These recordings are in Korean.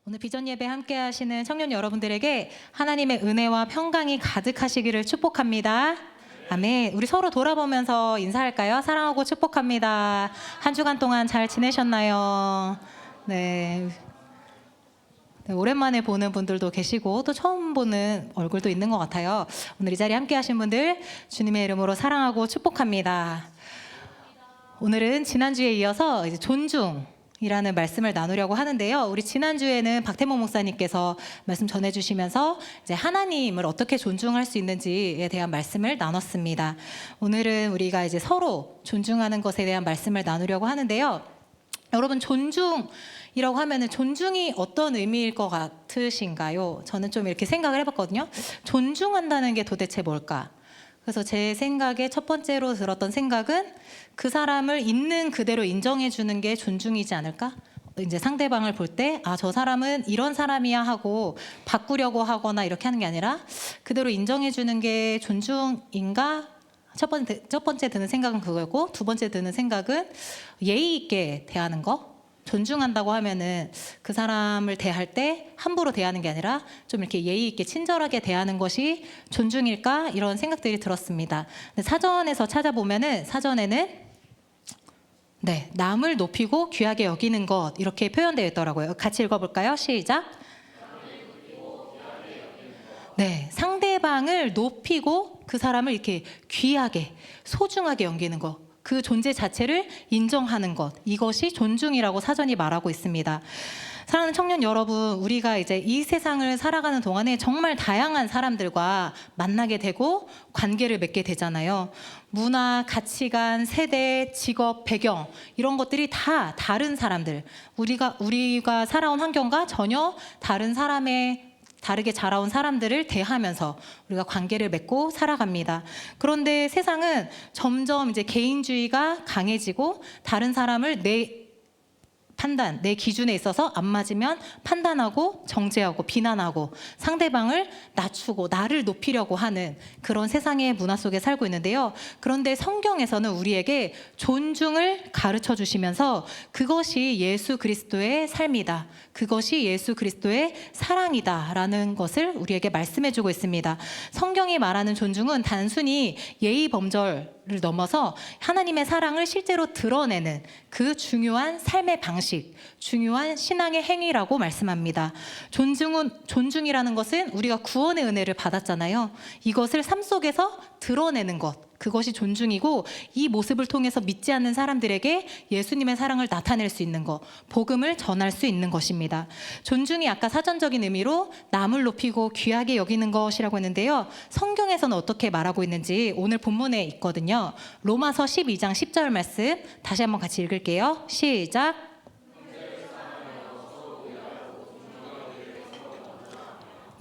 오늘 비전 예배 함께 하시는 청년 여러분들에게 하나님의 은혜와 평강이 가득하시기를 축복합니다. 아멘. 우리 서로 돌아보면서 인사할까요? 사랑하고 축복합니다. 한 주간 동안 잘 지내셨나요? 네. 오랜만에 보는 분들도 계시고 또 처음 보는 얼굴도 있는 것 같아요. 오늘 이 자리에 함께 하신 분들 주님의 이름으로 사랑하고 축복합니다. 오늘은 지난주에 이어서 이제 존중이라는 말씀을 나누려고 하는데요. 우리 지난주에는 박태모 목사님께서 말씀 전해주시면서 이제 하나님을 어떻게 존중할 수 있는지에 대한 말씀을 나눴습니다. 오늘은 우리가 이제 서로 존중하는 것에 대한 말씀을 나누려고 하는데요. 여러분, 존중이라고 하면은 존중이 어떤 의미일 것 같으신가요? 저는 좀 이렇게 생각을 해봤거든요. 존중한다는 게 도대체 뭘까? 그래서 제 생각에 첫 번째로 들었던 생각은 그 사람을 있는 그대로 인정해 주는 게 존중이지 않을까? 이제 상대방을 볼 때 저 사람은 이런 사람이야 하고 바꾸려고 하거나 이렇게 하는 게 아니라 그대로 인정해 주는 게 존중인가? 첫 번째 드는 생각은 그거고, 두 번째 드는 생각은 예의 있게 대하는 거. 존중한다고 하면은 그 사람을 대할 때 함부로 대하는 게 아니라 좀 이렇게 예의 있게 친절하게 대하는 것이 존중일까? 이런 생각들이 들었습니다. 사전에서 찾아보면은 사전에는 남을 높이고 귀하게 여기는 것, 이렇게 표현되어 있더라고요. 같이 읽어볼까요? 시작. 상대방을 높이고 그 사람을 이렇게 귀하게, 소중하게 여기는 것, 그 존재 자체를 인정하는 것, 이것이 존중이라고 사전이 말하고 있습니다. 사랑하는 청년 여러분, 우리가 이제 이 세상을 살아가는 동안에 정말 다양한 사람들과 만나게 되고 관계를 맺게 되잖아요. 문화, 가치관, 세대, 직업, 배경, 이런 것들이 다 다른 사람들, 우리가 살아온 환경과 전혀 다르게 자라온 사람들을 대하면서 우리가 관계를 맺고 살아갑니다. 그런데 세상은 점점 이제 개인주의가 강해지고 다른 사람을 내 기준에 있어서 안 맞으면 판단하고 정죄하고 비난하고 상대방을 낮추고 나를 높이려고 하는 그런 세상의 문화 속에 살고 있는데요. 그런데 성경에서는 우리에게 존중을 가르쳐 주시면서 그것이 예수 그리스도의 삶이다, 그것이 예수 그리스도의 사랑이다라는 것을 우리에게 말씀해 주고 있습니다. 성경이 말하는 존중은 단순히 예의 범절을 넘어서 하나님의 사랑을 실제로 드러내는 그 중요한 삶의 방식, 중요한 신앙의 행위라고 말씀합니다. 존중이라는 것은 우리가 구원의 은혜를 받았잖아요. 이것을 삶 속에서 드러내는 것, 그것이 존중이고, 이 모습을 통해서 믿지 않는 사람들에게 예수님의 사랑을 나타낼 수 있는 것, 복음을 전할 수 있는 것입니다. 존중이 아까 사전적인 의미로 남을 높이고 귀하게 여기는 것이라고 했는데요. 성경에서는 어떻게 말하고 있는지 오늘 본문에 있거든요. 로마서 12장 10절 말씀 다시 한번 같이 읽을게요. 시작.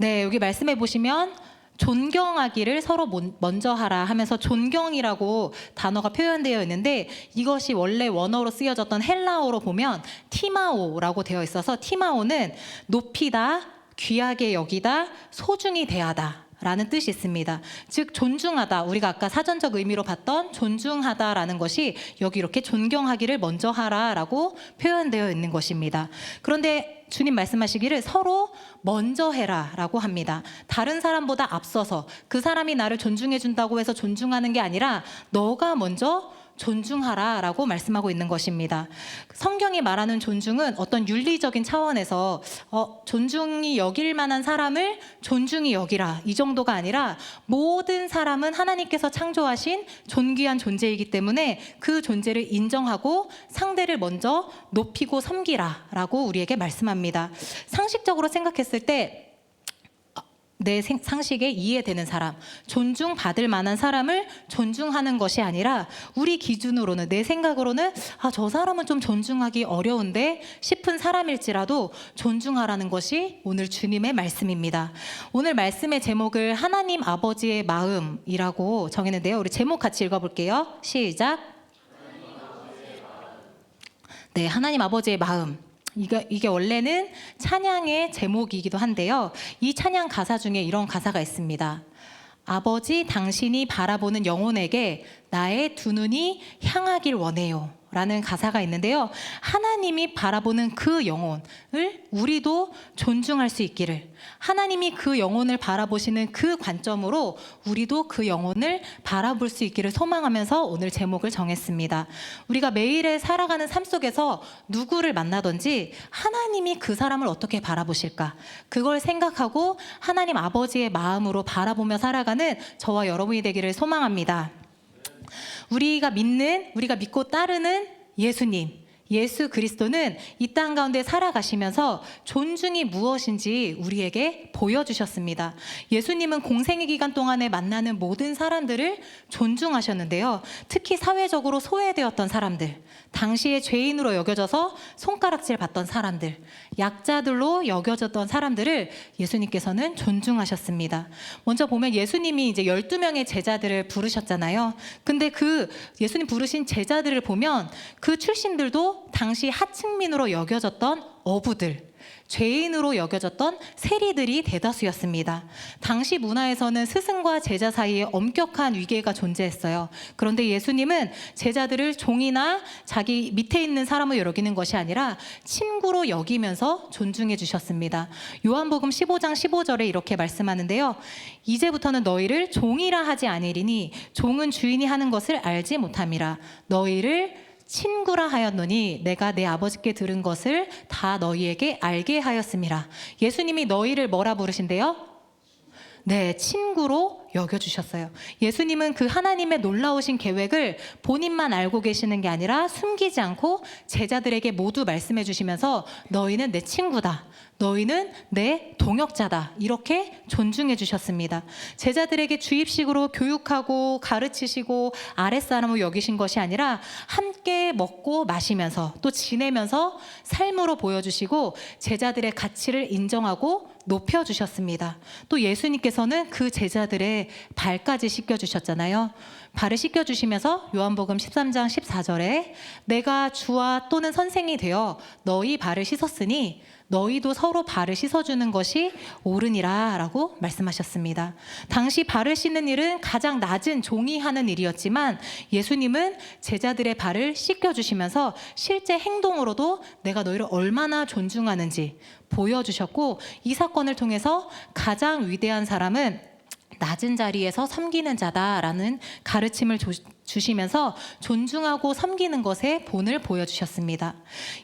여기 말씀해 보시면 존경하기를 서로 먼저 하라 하면서 존경이라고 단어가 표현되어 있는데, 이것이 원래 원어로 쓰여졌던 헬라어로 보면 티마오라고 되어 있어서, 티마오는 높이다, 귀하게 여기다, 소중히 대하다 라는 뜻이 있습니다. 즉 존중하다, 우리가 아까 사전적 의미로 봤던 존중하다라는 것이 여기 이렇게 존경하기를 먼저 하라라고 표현되어 있는 것입니다. 그런데 주님 말씀하시기를 서로 먼저 해라라고 합니다. 다른 사람보다 앞서서 그 사람이 나를 존중해 준다고 해서 존중하는 게 아니라 너가 먼저 존중하라라고 말씀하고 있는 것입니다. 성경이 말하는 존중은 어떤 윤리적인 차원에서 존중이 여길 만한 사람을 존중히 여기라, 이 정도가 아니라 모든 사람은 하나님께서 창조하신 존귀한 존재이기 때문에 그 존재를 인정하고 상대를 먼저 높이고 섬기라라고 우리에게 말씀합니다. 상식적으로 생각했을 때 내 상식에 이해되는 사람, 존중받을 만한 사람을 존중하는 것이 아니라 우리 기준으로는, 내 생각으로는 저 사람은 좀 존중하기 어려운데 싶은 사람일지라도 존중하라는 것이 오늘 주님의 말씀입니다. 오늘 말씀의 제목을 하나님 아버지의 마음이라고 정했는데요. 우리 제목 같이 읽어볼게요. 시작. 하나님 아버지의 마음. 이게 원래는 찬양의 제목이기도 한데요. 이 찬양 가사 중에 이런 가사가 있습니다. 아버지, 당신이 바라보는 영혼에게 나의 두 눈이 향하길 원해요 라는 가사가 있는데요. 하나님이 바라보는 그 영혼을 우리도 존중할 수 있기를, 하나님이 그 영혼을 바라보시는 그 관점으로 우리도 그 영혼을 바라볼 수 있기를 소망하면서 오늘 제목을 정했습니다. 우리가 매일에 살아가는 삶 속에서 누구를 만나든지 하나님이 그 사람을 어떻게 바라보실까, 그걸 생각하고 하나님 아버지의 마음으로 바라보며 살아가는 저와 여러분이 되기를 소망합니다. 우리가 믿고 따르는 예수님, 예수 그리스도는 이 땅 가운데 살아가시면서 존중이 무엇인지 우리에게 보여주셨습니다. 예수님은 공생의 기간 동안에 만나는 모든 사람들을 존중하셨는데요. 특히 사회적으로 소외되었던 사람들, 당시에 죄인으로 여겨져서 손가락질 받던 사람들, 약자들로 여겨졌던 사람들을 예수님께서는 존중하셨습니다. 먼저 보면 예수님이 이제 12명의 제자들을 부르셨잖아요. 근데 그 예수님 부르신 제자들을 보면 그 출신들도 당시 하층민으로 여겨졌던 어부들, 죄인으로 여겨졌던 세리들이 대다수였습니다. 당시 문화에서는 스승과 제자 사이에 엄격한 위계가 존재했어요. 그런데 예수님은 제자들을 종이나 자기 밑에 있는 사람을 여기는 것이 아니라 친구로 여기면서 존중해 주셨습니다. 요한복음 15장 15절에 이렇게 말씀하는데요. 이제부터는 너희를 종이라 하지 아니리니 종은 주인이 하는 것을 알지 못함이라. 너희를 친구라 하였노니 내가 내 아버지께 들은 것을 다 너희에게 알게 하였음이라. 예수님이 너희를 뭐라 부르신대요? 네, 친구로 여겨주셨어요. 예수님은 그 하나님의 놀라우신 계획을 본인만 알고 계시는 게 아니라 숨기지 않고 제자들에게 모두 말씀해 주시면서 너희는 내 친구다, 너희는 내 동역자다, 이렇게 존중해 주셨습니다. 제자들에게 주입식으로 교육하고 가르치시고 아랫사람으로 여기신 것이 아니라 함께 먹고 마시면서 또 지내면서 삶으로 보여주시고 제자들의 가치를 인정하고 높여주셨습니다. 또 예수님께서는 그 제자들의 발까지 씻겨주셨잖아요. 발을 씻겨주시면서 요한복음 13장 14절에 내가 주와 또는 선생이 되어 너희 발을 씻었으니 너희도 서로 발을 씻어주는 것이 옳으니라 라고 말씀하셨습니다. 당시 발을 씻는 일은 가장 낮은 종이 하는 일이었지만 예수님은 제자들의 발을 씻겨주시면서 실제 행동으로도 내가 너희를 얼마나 존중하는지 보여주셨고, 이 사건을 통해서 가장 위대한 사람은 낮은 자리에서 섬기는 자다라는 가르침을 주시면서 존중하고 섬기는 것의 본을 보여주셨습니다.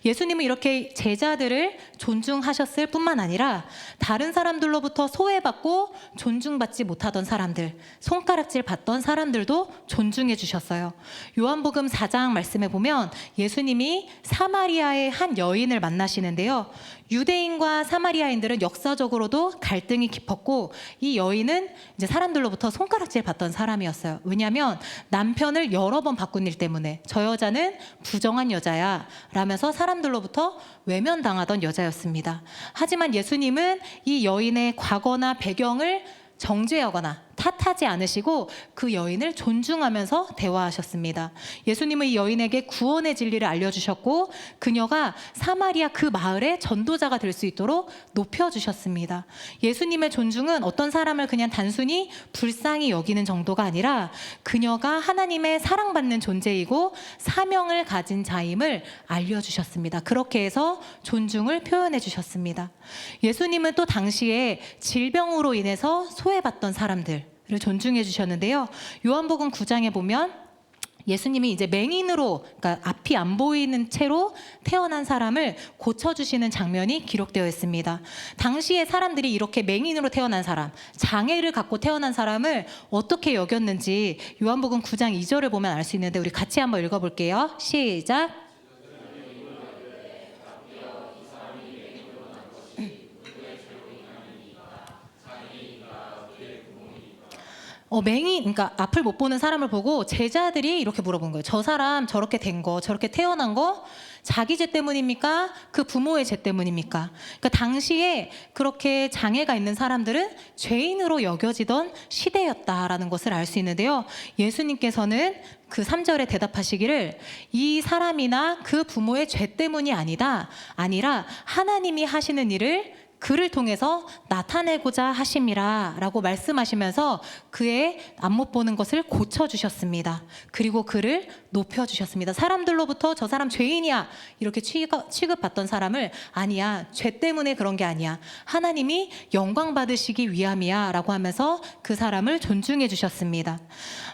예수님은 이렇게 제자들을 존중하셨을 뿐만 아니라 다른 사람들로부터 소외받고 존중받지 못하던 사람들, 손가락질 받던 사람들도 존중해 주셨어요. 요한복음 4장 말씀에 보면 예수님이 사마리아의 한 여인을 만나시는데요. 유대인과 사마리아인들은 역사적으로도 갈등이 깊었고 이 여인은 이제 사람들로부터 손가락질 받던 사람이었어요. 왜냐하면 남편을 여러 번 바꾼 일 때문에 저 여자는 부정한 여자야 라면서 사람들로부터 외면당하던 여자였습니다. 하지만 예수님은 이 여인의 과거나 배경을 정죄하거나 탓하지 않으시고 그 여인을 존중하면서 대화하셨습니다. 예수님은 이 여인에게 구원의 진리를 알려주셨고 그녀가 사마리아 그 마을의 전도자가 될 수 있도록 높여주셨습니다. 예수님의 존중은 어떤 사람을 그냥 단순히 불쌍히 여기는 정도가 아니라 그녀가 하나님의 사랑받는 존재이고 사명을 가진 자임을 알려주셨습니다. 그렇게 해서 존중을 표현해 주셨습니다. 예수님은 또 당시에 질병으로 인해서 소외받던 사람들 를 존중해 주셨는데요. 요한복음 9장에 보면 예수님이 이제 맹인으로, 그러니까 앞이 안 보이는 채로 태어난 사람을 고쳐주시는 장면이 기록되어 있습니다. 당시에 사람들이 이렇게 맹인으로 태어난 사람, 장애를 갖고 태어난 사람을 어떻게 여겼는지 요한복음 9장 2절을 보면 알 수 있는데 우리 같이 한번 읽어볼게요. 시작. 맹인, 그러니까 앞을 못 보는 사람을 보고 제자들이 이렇게 물어본 거예요. 저 사람 저렇게 된 거, 저렇게 태어난 거 자기 죄 때문입니까? 그 부모의 죄 때문입니까? 그러니까 당시에 그렇게 장애가 있는 사람들은 죄인으로 여겨지던 시대였다라는 것을 알 수 있는데요. 예수님께서는 그 3절에 대답하시기를 이 사람이나 그 부모의 죄 때문이 아니라 하나님이 하시는 일을 그를 통해서 나타내고자 하심이라 라고 말씀하시면서 그의 안못 보는 것을 고쳐주셨습니다. 그리고 그를 높여주셨습니다. 사람들로부터 저 사람 죄인이야 이렇게 취급받던 사람을 아니야, 죄 때문에 그런 게 아니야, 하나님이 영광 받으시기 위함이야 라고 하면서 그 사람을 존중해 주셨습니다.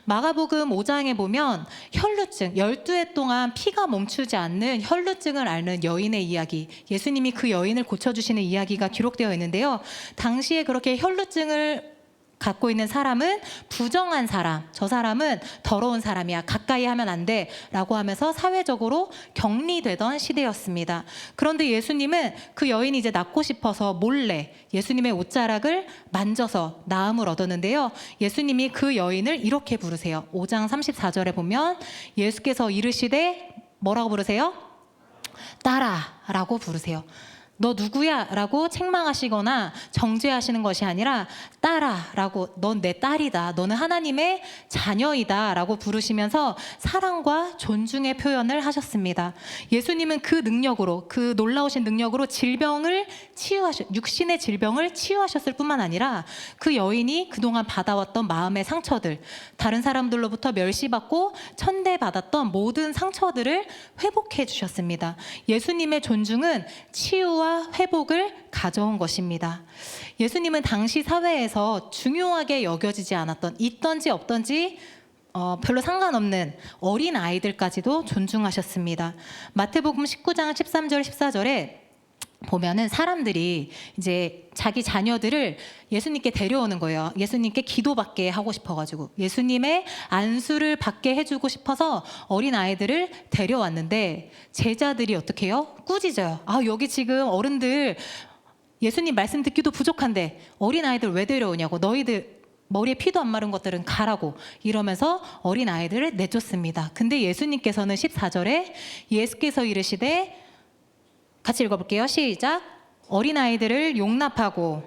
마가복음 5장에 보면 혈루증, 12해 동안 피가 멈추지 않는 혈루증을 앓는 여인의 이야기, 예수님이 그 여인을 고쳐주시는 이야기가 기록되어 있는데요. 당시에 그렇게 혈루증을 갖고 있는 사람은 부정한 사람, 저 사람은 더러운 사람이야, 가까이 하면 안 돼 라고 하면서 사회적으로 격리되던 시대였습니다. 그런데 예수님은 그 여인이 이제 낫고 싶어서 몰래 예수님의 옷자락을 만져서 나음을 얻었는데요. 예수님이 그 여인을 이렇게 부르세요. 5장 34절에 보면 예수께서 이르시되 뭐라고 부르세요? 따라 라고 부르세요. 너 누구야? 라고 책망하시거나 정죄하시는 것이 아니라 따라 라고, 넌 내 딸이다, 너는 하나님의 자녀이다 라고 부르시면서 사랑과 존중의 표현을 하셨습니다. 예수님은 그 능력으로, 그 놀라우신 능력으로 육신의 질병을 치유하셨을 뿐만 아니라 그 여인이 그동안 받아왔던 마음의 상처들, 다른 사람들로부터 멸시받고 천대받았던 모든 상처들을 회복해 주셨습니다. 예수님의 존중은 치유와 회복을 가져온 것입니다. 예수님은 당시 사회에서 중요하게 여겨지지 않았던, 있던지 없던지 별로 상관없는 어린 아이들까지도 존중하셨습니다. 마태복음 19장 13절 14절에 보면은 사람들이 이제 자기 자녀들을 예수님께 데려오는 거예요. 예수님께 기도받게 하고 싶어가지고, 예수님의 안수를 받게 해주고 싶어서 어린 아이들을 데려왔는데 제자들이 어떻게 해요? 꾸짖어요. 아, 여기 지금 어른들 예수님 말씀 듣기도 부족한데 어린 아이들 왜 데려오냐고, 너희들 머리에 피도 안 마른 것들은 가라고 이러면서 어린 아이들을 내쫓습니다. 근데 예수님께서는 14절에 예수께서 이르시되, 같이 읽어볼게요. 시작. 어린아이들을 용납하고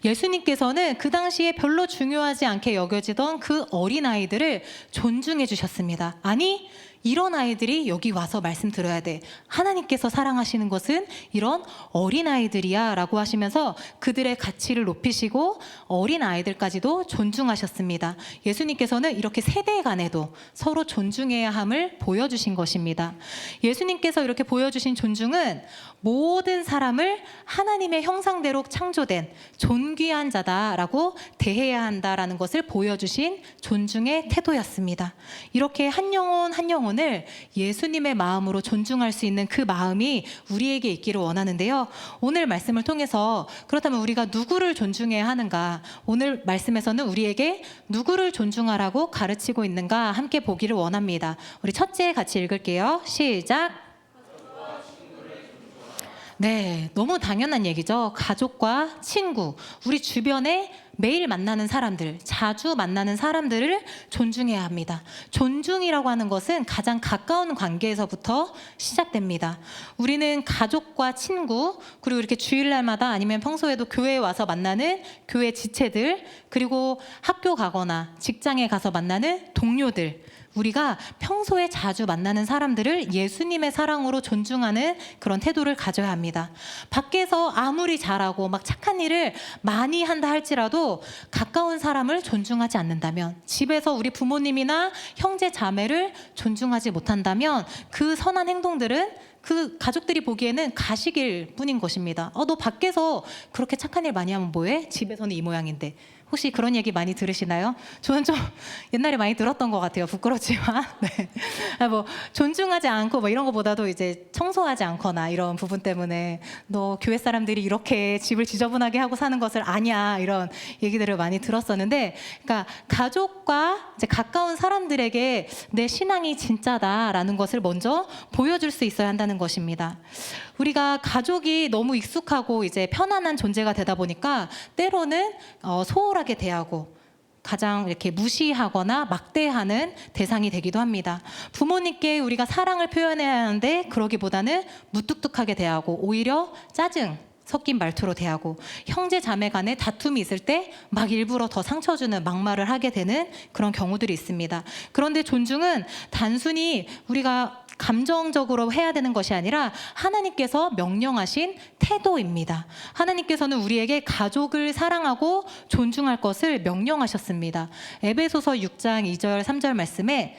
예수님께서는 그 당시에 별로 중요하지 않게 여겨지던 그 어린아이들을 존중해 주셨습니다. 아니, 이런 아이들이 여기 와서 말씀 들어야 돼. 하나님께서 사랑하시는 것은 이런 어린아이들이야 라고 하시면서 그들의 가치를 높이시고 어린아이들까지도 존중하셨습니다. 예수님께서는 이렇게 세대 간에도 서로 존중해야 함을 보여주신 것입니다. 예수님께서 이렇게 보여주신 존중은 모든 사람을 하나님의 형상대로 창조된 존귀한 자다라고 대해야 한다라는 것을 보여주신 존중의 태도였습니다. 이렇게 한 영혼 한 영혼을 예수님의 마음으로 존중할 수 있는 그 마음이 우리에게 있기를 원하는데요. 오늘 말씀을 통해서 그렇다면 우리가 누구를 존중해야 하는가? 오늘 말씀에서는 우리에게 누구를 존중하라고 가르치고 있는가 함께 보기를 원합니다. 우리 첫째 같이 읽을게요. 시작. 네, 너무 당연한 얘기죠. 가족과 친구, 우리 주변에 매일 만나는 사람들, 자주 만나는 사람들을 존중해야 합니다. 존중이라고 하는 것은 가장 가까운 관계에서부터 시작됩니다. 우리는 가족과 친구, 그리고 이렇게 주일날마다 아니면 평소에도 교회에 와서 만나는 교회 지체들, 그리고 학교 가거나 직장에 가서 만나는 동료들, 우리가 평소에 자주 만나는 사람들을 예수님의 사랑으로 존중하는 그런 태도를 가져야 합니다. 밖에서 아무리 잘하고 막 착한 일을 많이 한다 할지라도 가까운 사람을 존중하지 않는다면, 집에서 우리 부모님이나 형제 자매를 존중하지 못한다면 그 선한 행동들은 그 가족들이 보기에는 가식일 뿐인 것입니다. 너 밖에서 그렇게 착한 일 많이 하면 뭐해? 집에서는 이 모양인데. 혹시 그런 얘기 많이 들으시나요? 저는 좀 옛날에 많이 들었던 것 같아요. 부끄럽지만. 네. 뭐 존중하지 않고 뭐 이런 것보다도 이제 청소하지 않거나 이런 부분 때문에 너 교회 사람들이 이렇게 집을 지저분하게 하고 사는 것을 아냐, 이런 얘기들을 많이 들었었는데, 그러니까 가족과 이제 가까운 사람들에게 내 신앙이 진짜다라는 것을 먼저 보여줄 수 있어야 한다는 것입니다. 우리가 가족이 너무 익숙하고 이제 편안한 존재가 되다 보니까 때로는 소홀하게 대하고 가장 이렇게 무시하거나 막대하는 대상이 되기도 합니다. 부모님께 우리가 사랑을 표현해야 하는데 그러기보다는 무뚝뚝하게 대하고 오히려 짜증 섞인 말투로 대하고, 형제 자매 간에 다툼이 있을 때 막 일부러 더 상처 주는 막말을 하게 되는 그런 경우들이 있습니다. 그런데 존중은 단순히 우리가 감정적으로 해야 되는 것이 아니라 하나님께서 명령하신 태도입니다. 하나님께서는 우리에게 가족을 사랑하고 존중할 것을 명령하셨습니다. 에베소서 6장 2절 3절 말씀에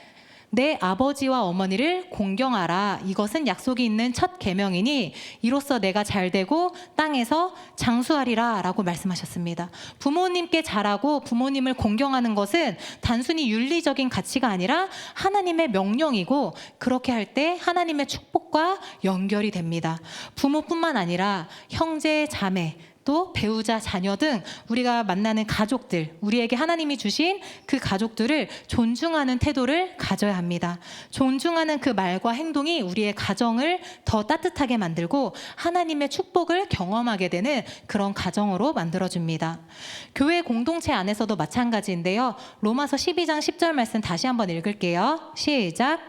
내 아버지와 어머니를 공경하라. 이것은 약속이 있는 첫 계명이니 이로써 내가 잘되고 땅에서 장수하리라 라고 말씀하셨습니다. 부모님께 잘하고 부모님을 공경하는 것은 단순히 윤리적인 가치가 아니라 하나님의 명령이고, 그렇게 할 때 하나님의 축복과 연결이 됩니다. 부모뿐만 아니라 형제, 자매, 또 배우자, 자녀 등 우리가 만나는 가족들, 우리에게 하나님이 주신 그 가족들을 존중하는 태도를 가져야 합니다. 존중하는 그 말과 행동이 우리의 가정을 더 따뜻하게 만들고 하나님의 축복을 경험하게 되는 그런 가정으로 만들어줍니다. 교회 공동체 안에서도 마찬가지인데요. 로마서 12장 10절 말씀 다시 한번 읽을게요. 시작.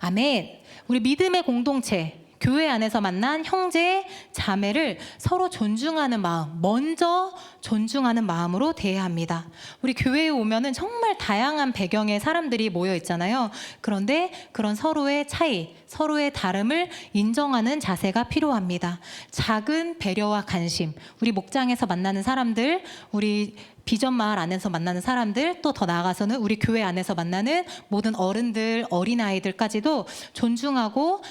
아멘. 우리 믿음의 공동체, 교회 안에서 만난 형제, 자매를 서로 존중하는 마음, 먼저 존중하는 마음으로 대해야 합니다. 우리 교회에 오면은 정말 다양한 배경의 사람들이 모여 있잖아요. 그런데 그런 서로의 차이, 서로의 다름을 인정하는 자세가 필요합니다. 작은 배려와 관심, 우리 목장에서 만나는 사람들, 우리 비전 마을 안에서 만나는 사람들, 또 더 나아가서는 우리 교회 안에서 만나는 모든 어른들, 어린아이들까지도 존중하고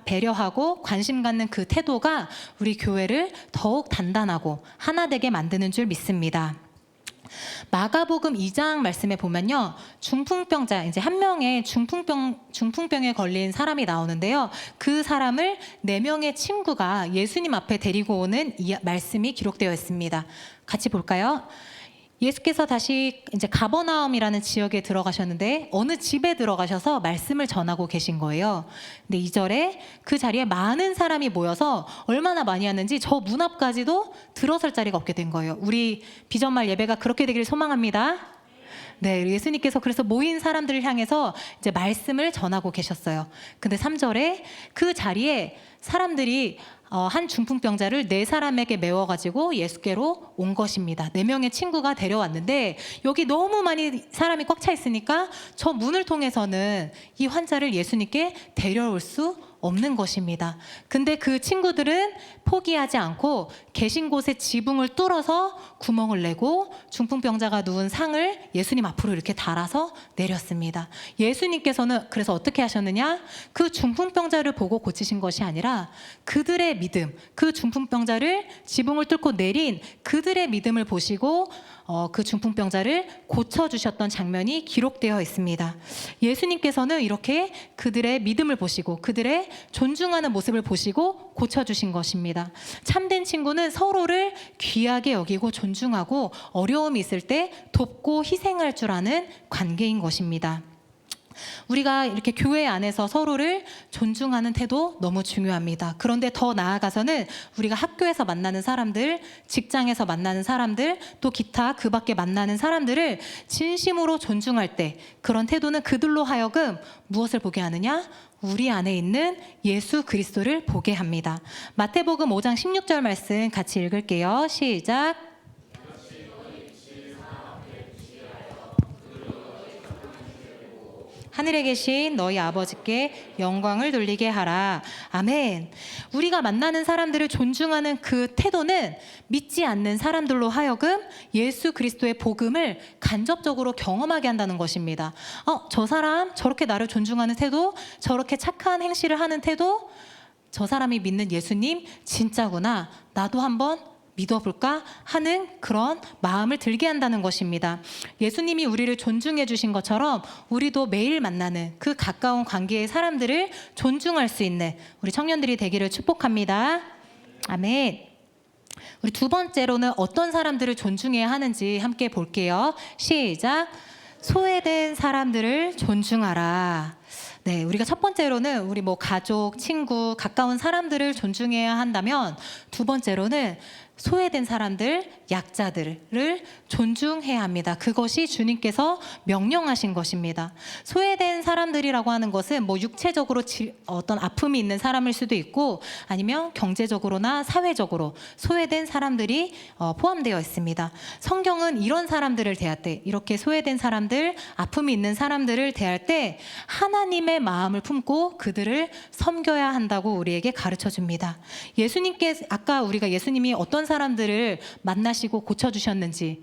배려하고 관심 갖는 그 태도가 우리 교회를 더욱 단단하고 하나 되게 만드는 줄 믿습니다. 마가복음 2장 말씀에 보면요, 중풍병자, 이제 한 명의 중풍병에 걸린 사람이 나오는데요. 그 사람을 4명의 친구가 예수님 앞에 데리고 오는 이 말씀이 기록되어 있습니다. 같이 볼까요? 예수께서 다시 이제 가버나움이라는 지역에 들어가셨는데 어느 집에 들어가셔서 말씀을 전하고 계신 거예요. 근데 2절에 그 자리에 많은 사람이 모여서 얼마나 많이 왔는지 저 문 앞까지도 들어설 자리가 없게 된 거예요. 우리 비전말 예배가 그렇게 되기를 소망합니다. 네, 예수님께서 그래서 모인 사람들을 향해서 이제 말씀을 전하고 계셨어요. 근데 3절에 그 자리에 사람들이 한 중풍병자를 4사람에게 메워가지고 예수께로 온 것입니다. 4명의 친구가 데려왔는데 여기 너무 많이 사람이 꽉 차 있으니까 저 문을 통해서는 이 환자를 예수님께 데려올 수 없는 것입니다. 근데 그 친구들은 포기하지 않고 계신 곳에 지붕을 뚫어서 구멍을 내고 중풍병자가 누운 상을 예수님 앞으로 이렇게 달아서 내렸습니다. 예수님께서는 그래서 어떻게 하셨느냐? 그 중풍병자를 보고 고치신 것이 아니라 그들의 믿음, 그 중풍병자를 지붕을 뚫고 내린 그들의 믿음을 보시고 그 중풍병자를 고쳐주셨던 장면이 기록되어 있습니다. 예수님께서는 이렇게 그들의 믿음을 보시고 그들의 존중하는 모습을 보시고 고쳐주신 것입니다. 참된 친구는 서로를 귀하게 여기고 존중하고 어려움이 있을 때 돕고 희생할 줄 아는 관계인 것입니다. 우리가 이렇게 교회 안에서 서로를 존중하는 태도 너무 중요합니다. 그런데 더 나아가서는 우리가 학교에서 만나는 사람들, 직장에서 만나는 사람들, 또 기타 그 밖에 만나는 사람들을 진심으로 존중할 때 그런 태도는 그들로 하여금 무엇을 보게 하느냐? 우리 안에 있는 예수 그리스도를 보게 합니다. 마태복음 5장 16절 말씀 같이 읽을게요. 시작. 하늘에 계신 너희 아버지께 영광을 돌리게 하라. 아멘. 우리가 만나는 사람들을 존중하는 그 태도는 믿지 않는 사람들로 하여금 예수 그리스도의 복음을 간접적으로 경험하게 한다는 것입니다. 저 사람 저렇게 나를 존중하는 태도, 저렇게 착한 행실을 하는 태도, 저 사람이 믿는 예수님 진짜구나. 나도 한번 믿어볼까 하는 그런 마음을 들게 한다는 것입니다. 예수님이 우리를 존중해 주신 것처럼 우리도 매일 만나는 그 가까운 관계의 사람들을 존중할 수 있는 우리 청년들이 되기를 축복합니다. 아멘. 우리 두 번째로는 어떤 사람들을 존중해야 하는지 함께 볼게요. 시작. 소외된 사람들을 존중하라. 네, 우리가 첫 번째로는 우리 가족, 친구, 가까운 사람들을 존중해야 한다면 두 번째로는 소외된 사람들, 약자들을 존중해야 합니다. 그것이 주님께서 명령하신 것입니다. 소외된 사람들이라고 하는 것은 뭐 육체적으로 어떤 아픔이 있는 사람일 수도 있고 아니면 경제적으로나 사회적으로 소외된 사람들이 포함되어 있습니다. 성경은 이런 사람들을 대할 때, 이렇게 소외된 사람들, 아픔이 있는 사람들을 대할 때 하나님의 마음을 품고 그들을 섬겨야 한다고 우리에게 가르쳐 줍니다. 아까 우리가 예수님이 어떤 사람들을 만나시고 고쳐주셨는지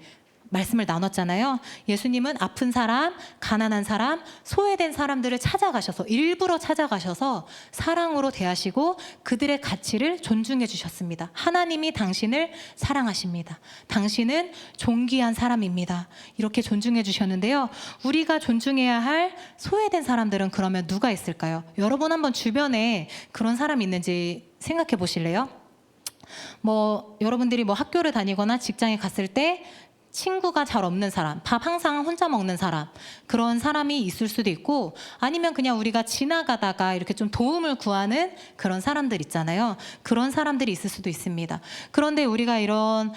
말씀을 나눴잖아요. 예수님은 아픈 사람, 가난한 사람, 소외된 사람들을 찾아가셔서 일부러 찾아가셔서 사랑으로 대하시고 그들의 가치를 존중해 주셨습니다. 하나님이 당신을 사랑하십니다. 당신은 존귀한 사람입니다. 이렇게 존중해 주셨는데요. 우리가 존중해야 할 소외된 사람들은 그러면 누가 있을까요? 여러분 한번 주변에 그런 사람 있는지 생각해 보실래요? 여러분들이 학교를 다니거나 직장에 갔을 때 친구가 잘 없는 사람, 밥 항상 혼자 먹는 사람, 그런 사람이 있을 수도 있고 아니면 그냥 우리가 지나가다가 이렇게 좀 도움을 구하는 그런 사람들 있잖아요. 그런 사람들이 있을 수도 있습니다. 그런데 우리가 이런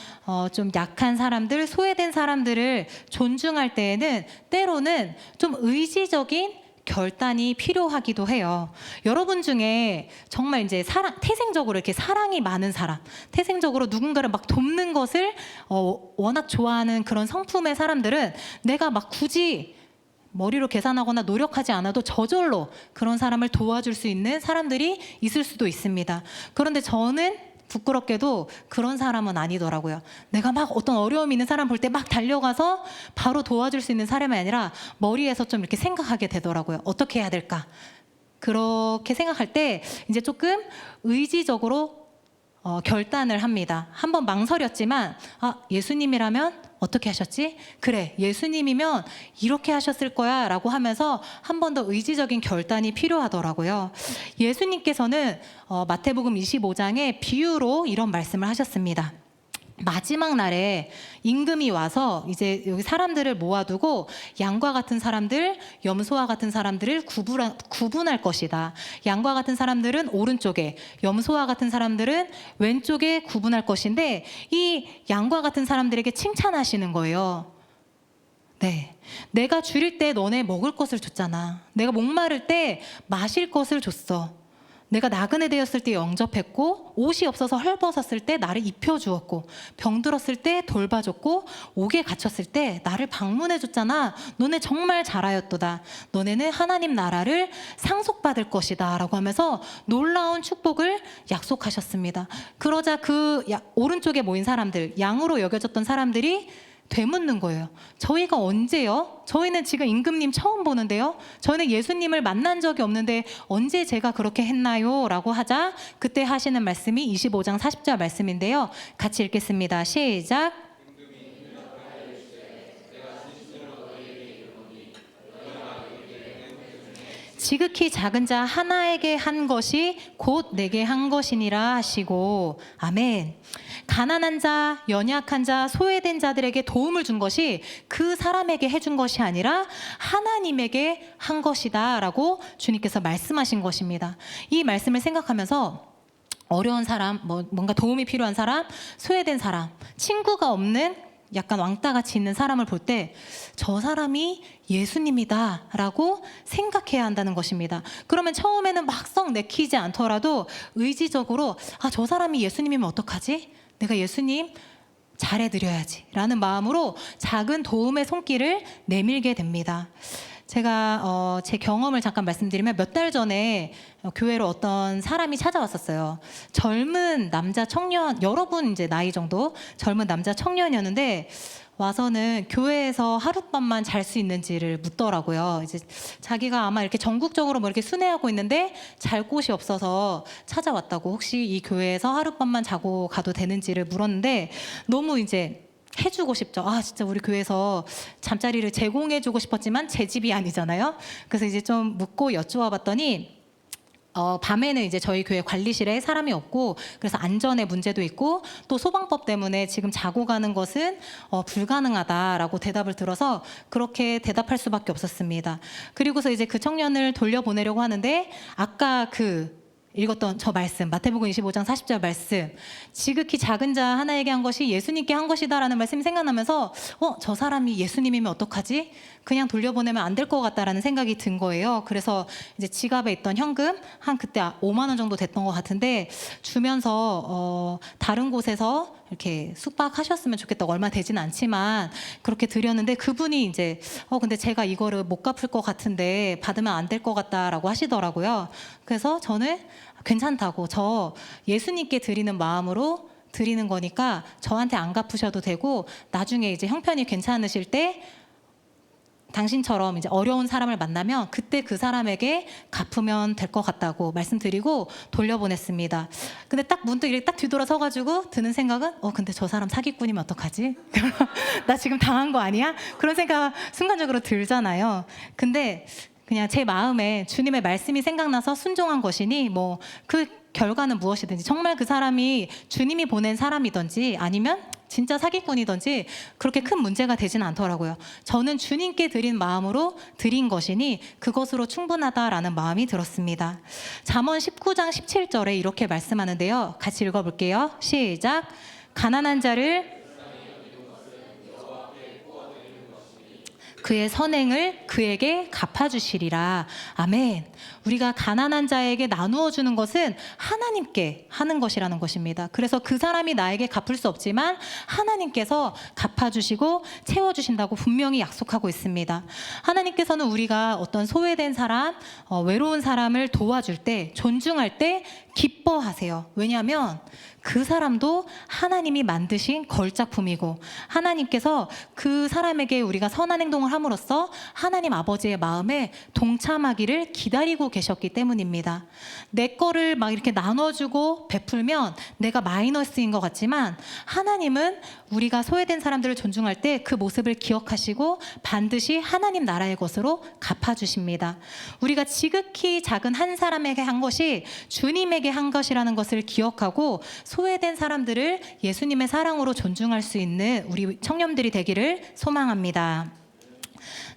좀 약한 사람들, 소외된 사람들을 존중할 때에는 때로는 좀 의지적인 결단이 필요하기도 해요. 여러분 중에 정말 이제 태생적으로 이렇게 사랑이 많은 사람, 태생적으로 누군가를 막 돕는 것을 워낙 좋아하는 그런 성품의 사람들은 내가 막 굳이 머리로 계산하거나 노력하지 않아도 저절로 그런 사람을 도와줄 수 있는 사람들이 있을 수도 있습니다. 그런데 저는 부끄럽게도 그런 사람은 아니더라고요. 내가 막 어떤 어려움이 있는 사람 볼 때 막 달려가서 바로 도와줄 수 있는 사람이 아니라 머리에서 좀 이렇게 생각하게 되더라고요. 어떻게 해야 될까? 그렇게 생각할 때 이제 조금 의지적으로 결단을 합니다. 한번 망설였지만 예수님이라면 어떻게 하셨지? 그래, 예수님이면 이렇게 하셨을 거야 라고 하면서 한 번 더 의지적인 결단이 필요하더라고요. 예수님께서는 마태복음 25장에 비유로 이런 말씀을 하셨습니다. 마지막 날에 임금이 와서 이제 여기 사람들을 모아두고 양과 같은 사람들, 염소와 같은 사람들을 구분할 것이다. 양과 같은 사람들은 오른쪽에, 염소와 같은 사람들은 왼쪽에 구분할 것인데 이 양과 같은 사람들에게 칭찬하시는 거예요. 네, 내가 줄일 때 너네 먹을 것을 줬잖아. 내가 목마를 때 마실 것을 줬어. 내가 나그네 되었을 때 영접했고 옷이 없어서 헐벗었을 때 나를 입혀주었고 병들었을 때 돌봐줬고 옥에 갇혔을 때 나를 방문해줬잖아. 너네 정말 잘하였도다. 너네는 하나님 나라를 상속받을 것이다 라고 하면서 놀라운 축복을 약속하셨습니다. 그러자 그 오른쪽에 모인 사람들, 양으로 여겨졌던 사람들이 되묻는 거예요. 저희가 언제요? 저희는 지금 임금님 처음 보는데요. 저희는 예수님을 만난 적이 없는데 언제 제가 그렇게 했나요? 라고 하자 그때 하시는 말씀이 25장 40절 말씀인데요. 같이 읽겠습니다. 시작. 지극히 작은 자 하나에게 한 것이 곧 내게 한 것이니라 하시고 아멘. 가난한 자, 연약한 자, 소외된 자들에게 도움을 준 것이 그 사람에게 해준 것이 아니라 하나님에게 한 것이다 라고 주님께서 말씀하신 것입니다. 이 말씀을 생각하면서 어려운 사람, 뭔가 도움이 필요한 사람, 소외된 사람, 친구가 없는 약간 왕따같이 있는 사람을 볼 때 저 사람이 예수님이다 라고 생각해야 한다는 것입니다. 그러면 처음에는 막 썩 내키지 않더라도 의지적으로 저 사람이 예수님이면 어떡하지? 내가 예수님 잘해드려야지 라는 마음으로 작은 도움의 손길을 내밀게 됩니다. 제가 제 경험을 잠깐 말씀드리면 몇 달 전에 교회로 어떤 사람이 찾아왔었어요. 젊은 남자 청년, 여러분 이제 나이 정도 젊은 남자 청년이었는데 와서는 교회에서 하룻밤만 잘 수 있는지를 묻더라고요. 이제 자기가 아마 이렇게 전국적으로 이렇게 순회하고 있는데 잘 곳이 없어서 찾아왔다고 혹시 이 교회에서 하룻밤만 자고 가도 되는지를 물었는데 너무 이제 해주고 싶죠. 진짜 우리 교회에서 잠자리를 제공해주고 싶었지만 제 집이 아니잖아요. 그래서 이제 좀 묻고 여쭈어 봤더니 밤에는 이제 저희 교회 관리실에 사람이 없고 그래서 안전의 문제도 있고 또 소방법 때문에 지금 자고 가는 것은 불가능하다라고 대답을 들어서 그렇게 대답할 수밖에 없었습니다. 그리고서 이제 그 청년을 돌려보내려고 하는데 아까 그 읽었던 저 말씀, 마태복음 25장 40절 말씀, 지극히 작은 자 하나에게 한 것이 예수님께 한 것이다라는 말씀이 생각나면서 저 사람이 예수님이면 어떡하지? 그냥 돌려보내면 안 될 것 같다라는 생각이 든 거예요. 그래서 이제 지갑에 있던 현금 한 그때 5만 원 정도 됐던 것 같은데 주면서 다른 곳에서 이렇게 숙박하셨으면 좋겠다고, 얼마 되진 않지만 그렇게 드렸는데 그분이 이제 근데 제가 이거를 못 갚을 것 같은데 받으면 안 될 것 같다라고 하시더라고요. 그래서 저는 괜찮다고, 저 예수님께 드리는 마음으로 드리는 거니까 저한테 안 갚으셔도 되고 나중에 이제 형편이 괜찮으실 때 당신처럼 이제 어려운 사람을 만나면 그때 그 사람에게 갚으면 될 것 같다고 말씀드리고 돌려보냈습니다. 근데 딱 문득 이렇게 딱 뒤돌아서가지고 드는 생각은 근데 저 사람 사기꾼이면 어떡하지? 나 지금 당한 거 아니야? 그런 생각 순간적으로 들잖아요. 근데 그냥 제 마음에 주님의 말씀이 생각나서 순종한 것이니 뭐 그 결과는 무엇이든지, 정말 그 사람이 주님이 보낸 사람이든지 아니면 진짜 사기꾼이든지 그렇게 큰 문제가 되지는 않더라고요. 저는 주님께 드린 마음으로 드린 것이니 그것으로 충분하다라는 마음이 들었습니다. 잠언 19장 17절에 이렇게 말씀하는데요. 같이 읽어볼게요. 시작. 가난한 자를 그의 선행을 그에게 갚아주시리라. 아멘. 우리가 가난한 자에게 나누어 주는 것은 하나님께 하는 것이라는 것입니다. 그래서 그 사람이 나에게 갚을 수 없지만 하나님께서 갚아주시고 채워주신다고 분명히 약속하고 있습니다. 하나님께서는 우리가 어떤 소외된 사람, 외로운 사람을 도와줄 때, 존중할 때 기뻐하세요. 왜냐하면 그 사람도 하나님이 만드신 걸작품이고 하나님께서 그 사람에게 우리가 선한 행동을 함으로써 하나님 아버지의 마음에 동참하기를 기다리고 계셨기 때문입니다. 내 거를 막 이렇게 나눠주고 베풀면 내가 마이너스인 것 같지만 하나님은 우리가 소외된 사람들을 존중할 때 그 모습을 기억하시고 반드시 하나님 나라의 것으로 갚아주십니다. 우리가 지극히 작은 한 사람에게 한 것이 주님에게 한 것이라는 것을 기억하고 소외된 사람들을 예수님의 사랑으로 존중할 수 있는 우리 청년들이 되기를 소망합니다.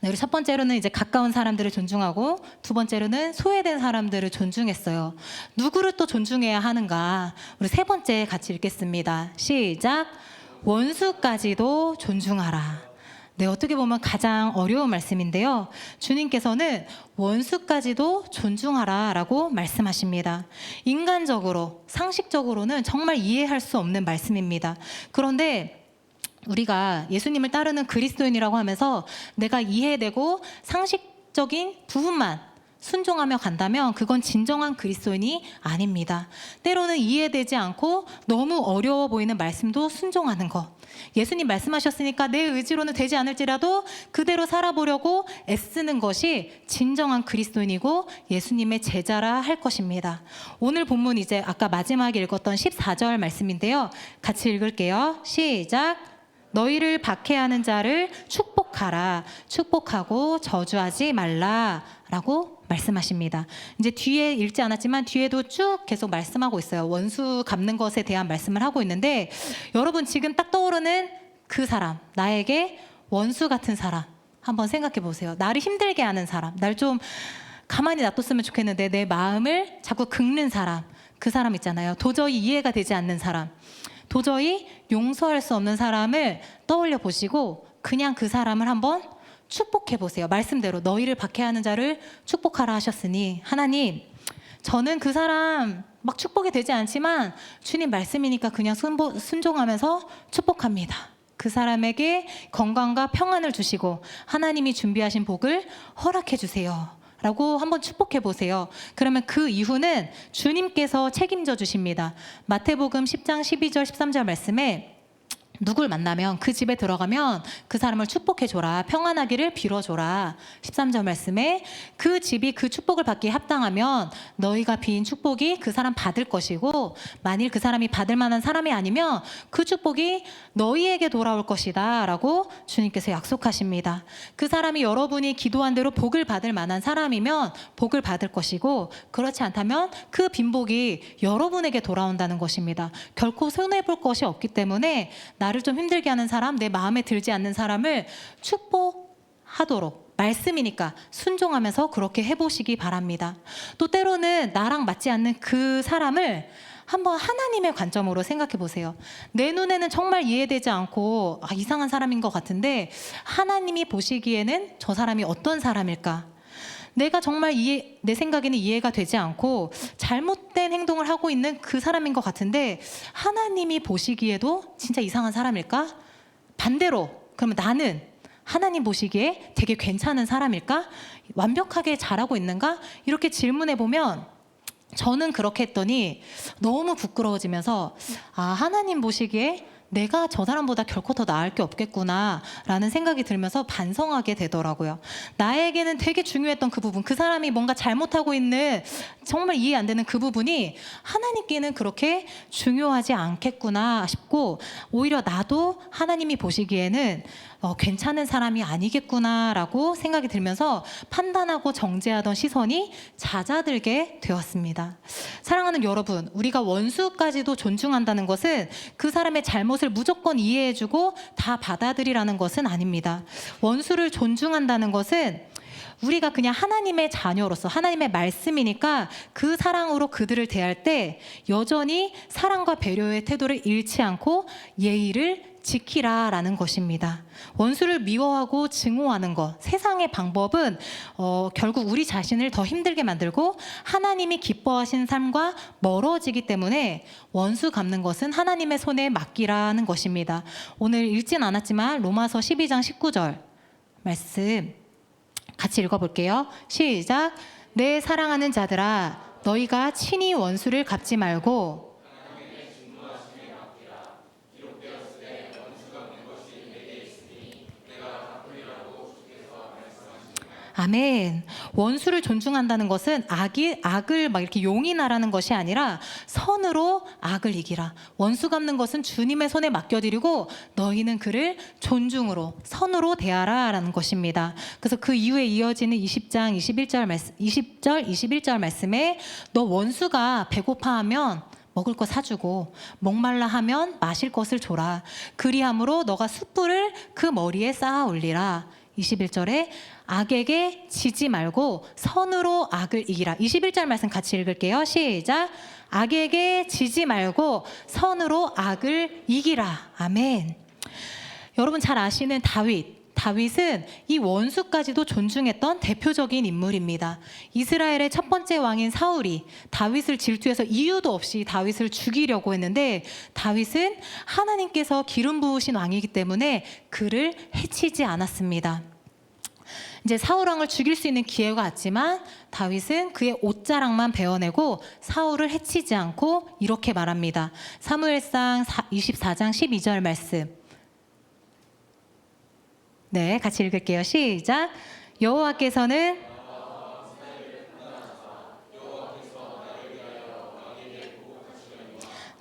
네, 우리 첫 번째로는 이제 가까운 사람들을 존중하고, 두 번째로는 소외된 사람들을 존중했어요. 누구를 또 존중해야 하는가? 우리 세 번째 같이 읽겠습니다. 시작. 원수까지도 존중하라. 네, 어떻게 보면 가장 어려운 말씀인데요. 주님께서는 원수까지도 존중하라 라고 말씀하십니다. 인간적으로, 상식적으로는 정말 이해할 수 없는 말씀입니다. 그런데 우리가 예수님을 따르는 그리스도인이라고 하면서 내가 이해되고 상식적인 부분만 순종하며 간다면 그건 진정한 그리스도인이 아닙니다. 때로는 이해되지 않고 너무 어려워 보이는 말씀도 순종하는 것. 예수님 말씀하셨으니까 내 의지로는 되지 않을지라도 그대로 살아보려고 애쓰는 것이 진정한 그리스도인이고 예수님의 제자라 할 것입니다. 오늘 본문 이제 아까 마지막에 읽었던 14절 말씀인데요. 같이 읽을게요. 시작. 너희를 박해하는 자를 축복하라. 축복하고 저주하지 말라. 라고 말씀하십니다. 이제 뒤에 읽지 않았지만 뒤에도 쭉 계속 말씀하고 있어요. 원수 갚는 것에 대한 말씀을 하고 있는데, 여러분 지금 딱 떠오르는 그 사람, 나에게 원수 같은 사람 한번 생각해 보세요. 나를 힘들게 하는 사람, 날 좀 가만히 놔뒀으면 좋겠는데 내 마음을 자꾸 긁는 사람, 그 사람 있잖아요. 도저히 이해가 되지 않는 사람, 도저히 용서할 수 없는 사람을 떠올려 보시고 그냥 그 사람을 한번 축복해 보세요. 말씀대로 너희를 박해하는 자를 축복하라 하셨으니, 하나님, 저는 그 사람 막 축복이 되지 않지만 주님 말씀이니까 그냥 순종하면서 축복합니다. 그 사람에게 건강과 평안을 주시고 하나님이 준비하신 복을 허락해 주세요. 라고 한번 축복해 보세요. 그러면 그 이후는 주님께서 책임져 주십니다. 마태복음 10장 12절 13절 말씀에 누굴 만나면 그 집에 들어가면 그 사람을 축복해줘라, 평안하기를 빌어줘라. 13절 말씀에 그 집이 그 축복을 받기에 합당하면 너희가 빈 축복이 그 사람 받을 것이고, 만일 그 사람이 받을 만한 사람이 아니면 그 축복이 너희에게 돌아올 것이다 라고 주님께서 약속하십니다. 그 사람이 여러분이 기도한 대로 복을 받을 만한 사람이면 복을 받을 것이고, 그렇지 않다면 그 빈복이 여러분에게 돌아온다는 것입니다. 결코 손해볼 것이 없기 때문에 나를 좀 힘들게 하는 사람, 내 마음에 들지 않는 사람을 하도록, 말씀이니까 순종하면서 그렇게 해보시기 바랍니다. 또 때로는 나랑 맞지 않는 그 사람을 한번 하나님의 관점으로 생각해 보세요. 내 눈에는 정말 이해되지 않고 이상한 사람인 것 같은데 하나님이 보시기에는 저 사람이 어떤 사람일까? 내가 정말 내 생각에는 이해가 되지 않고 잘못된 행동을 하고 있는 그 사람인 것 같은데 하나님이 보시기에도 진짜 이상한 사람일까? 반대로 그러면 나는 하나님 보시기에 되게 괜찮은 사람일까? 완벽하게 잘하고 있는가? 이렇게 질문해 보면 저는 그렇게 했더니 너무 부끄러워지면서 하나님 보시기에 내가 저 사람보다 결코 더 나을 게 없겠구나 라는 생각이 들면서 반성하게 되더라고요. 나에게는 되게 중요했던 그 부분, 그 사람이 뭔가 잘못하고 있는 정말 이해 안 되는 그 부분이 하나님께는 그렇게 중요하지 않겠구나 싶고 오히려 나도 하나님이 보시기에는 괜찮은 사람이 아니겠구나라고 생각이 들면서 판단하고 정죄하던 시선이 잦아들게 되었습니다. 사랑하는 여러분, 우리가 원수까지도 존중한다는 것은 그 사람의 잘못을 무조건 이해해주고 다 받아들이라는 것은 아닙니다. 원수를 존중한다는 것은 우리가 그냥 하나님의 자녀로서 하나님의 말씀이니까 그 사랑으로 그들을 대할 때 여전히 사랑과 배려의 태도를 잃지 않고 예의를 지키라라는 것입니다. 원수를 미워하고 증오하는 것, 세상의 방법은 결국 우리 자신을 더 힘들게 만들고 하나님이 기뻐하신 삶과 멀어지기 때문에 원수 갚는 것은 하나님의 손에 맡기라는 것입니다. 오늘 읽진 않았지만 로마서 12장 19절 말씀 같이 읽어볼게요. 시작. 내 사랑하는 자들아, 너희가 친히 원수를 갚지 말고 아멘. 원수를 존중한다는 것은 악을 막 이렇게 용인하라는 것이 아니라 선으로 악을 이기라. 원수 갚는 것은 주님의 손에 맡겨드리고 너희는 그를 존중으로 선으로 대하라라는 것입니다. 그래서 그 이후에 이어지는 20장 20절 21절 말씀에 너 원수가 배고파하면 먹을 거 사주고 목말라 하면 마실 것을 줘라. 그리함으로 너가 숯불을 그 머리에 쌓아 올리라. 21절에 악에게 지지 말고 선으로 악을 이기라. 21절 말씀 같이 읽을게요. 시작. 악에게 지지 말고 선으로 악을 이기라. 아멘. 여러분 잘 아시는 다윗은 이 원수까지도 존중했던 대표적인 인물입니다. 이스라엘의 첫 번째 왕인 사울이 다윗을 질투해서 이유도 없이 다윗을 죽이려고 했는데 다윗은 하나님께서 기름 부으신 왕이기 때문에 그를 해치지 않았습니다. 이제 사울 왕을 죽일 수 있는 기회가 왔지만 다윗은 그의 옷자락만 베어내고 사울을 해치지 않고 이렇게 말합니다. 사무엘상 24장 12절 말씀. 네, 같이 읽을게요. 시작. 여호와께서는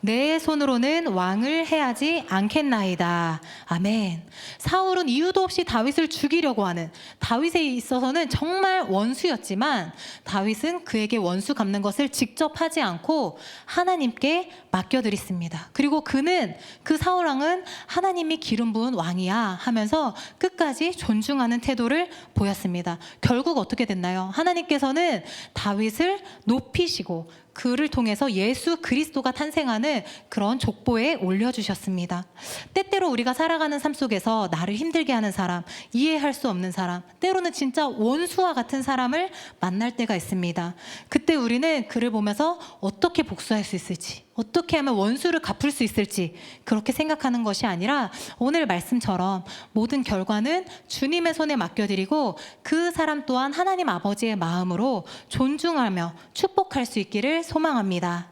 내 손으로는 왕을 해하지 않겠나이다. 아멘. 사울은 이유도 없이 다윗을 죽이려고 하는, 다윗에 있어서는 정말 원수였지만 다윗은 그에게 원수 갚는 것을 직접 하지 않고 하나님께 맡겨드렸습니다. 그리고 그 사울 왕은 하나님이 기름 부은 왕이야 하면서 끝까지 존중하는 태도를 보였습니다. 결국 어떻게 됐나요? 하나님께서는 다윗을 높이시고 그를 통해서 예수 그리스도가 탄생하는 그런 족보에 올려주셨습니다. 때때로 우리가 살아가는 삶 속에서 나를 힘들게 하는 사람, 이해할 수 없는 사람, 때로는 진짜 원수와 같은 사람을 만날 때가 있습니다. 그때 우리는 그를 보면서 어떻게 복수할 수 있을지, 어떻게 하면 원수를 갚을 수 있을지 그렇게 생각하는 것이 아니라 오늘 말씀처럼 모든 결과는 주님의 손에 맡겨드리고 그 사람 또한 하나님 아버지의 마음으로 존중하며 축복할 수 있기를 소망합니다.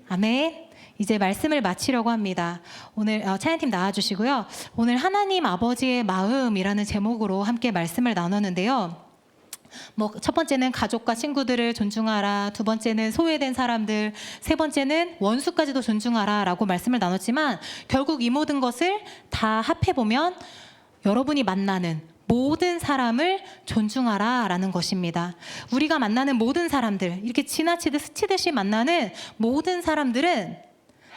아멘. 이제 말씀을 마치려고 합니다. 오늘 찬양팀 나와주시고요. 오늘 하나님 아버지의 마음이라는 제목으로 함께 말씀을 나눴는데요. 첫 번째는 가족과 친구들을 존중하라, 두 번째는 소외된 사람들, 세 번째는 원수까지도 존중하라 라고 말씀을 나눴지만 결국 이 모든 것을 다 합해보면 여러분이 만나는 모든 사람을 존중하라 라는 것입니다. 우리가 만나는 모든 사람들, 이렇게 지나치듯 스치듯이 만나는 모든 사람들은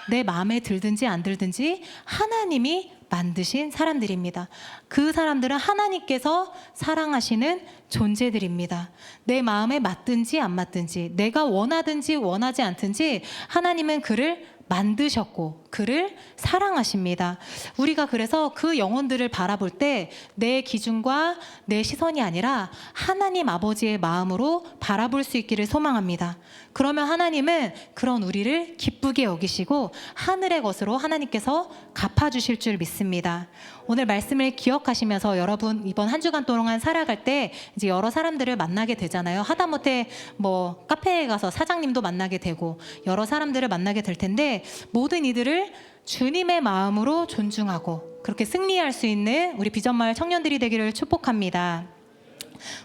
내 마음에 들든지 안 들든지 하나님이 만드신 사람들입니다. 그 사람들은 하나님께서 사랑하시는 존재들입니다. 내 마음에 맞든지 안 맞든지, 내가 원하든지 원하지 않든지 하나님은 그를 만드셨고 그를 사랑하십니다. 우리가 그래서 그 영혼들을 바라볼 때 내 기준과 내 시선이 아니라 하나님 아버지의 마음으로 바라볼 수 있기를 소망합니다. 그러면 하나님은 그런 우리를 기쁘게 여기시고 하늘의 것으로 하나님께서 갚아주실 줄 믿습니다. 오늘 말씀을 기억하시면서 여러분 이번 한 주간 동안 살아갈 때 이제 여러 사람들을 만나게 되잖아요. 하다못해 뭐 카페에 가서 사장님도 만나게 되고 여러 사람들을 만나게 될 텐데 모든 이들을 주님의 마음으로 존중하고 그렇게 승리할 수 있는 우리 비전마을 청년들이 되기를 축복합니다.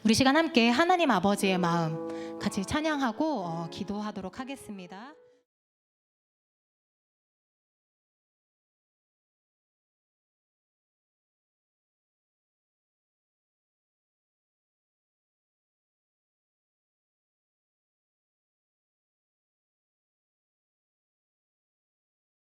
우리 시간 함께 하나님 아버지의 마음 같이 찬양하고 기도하도록 하겠습니다.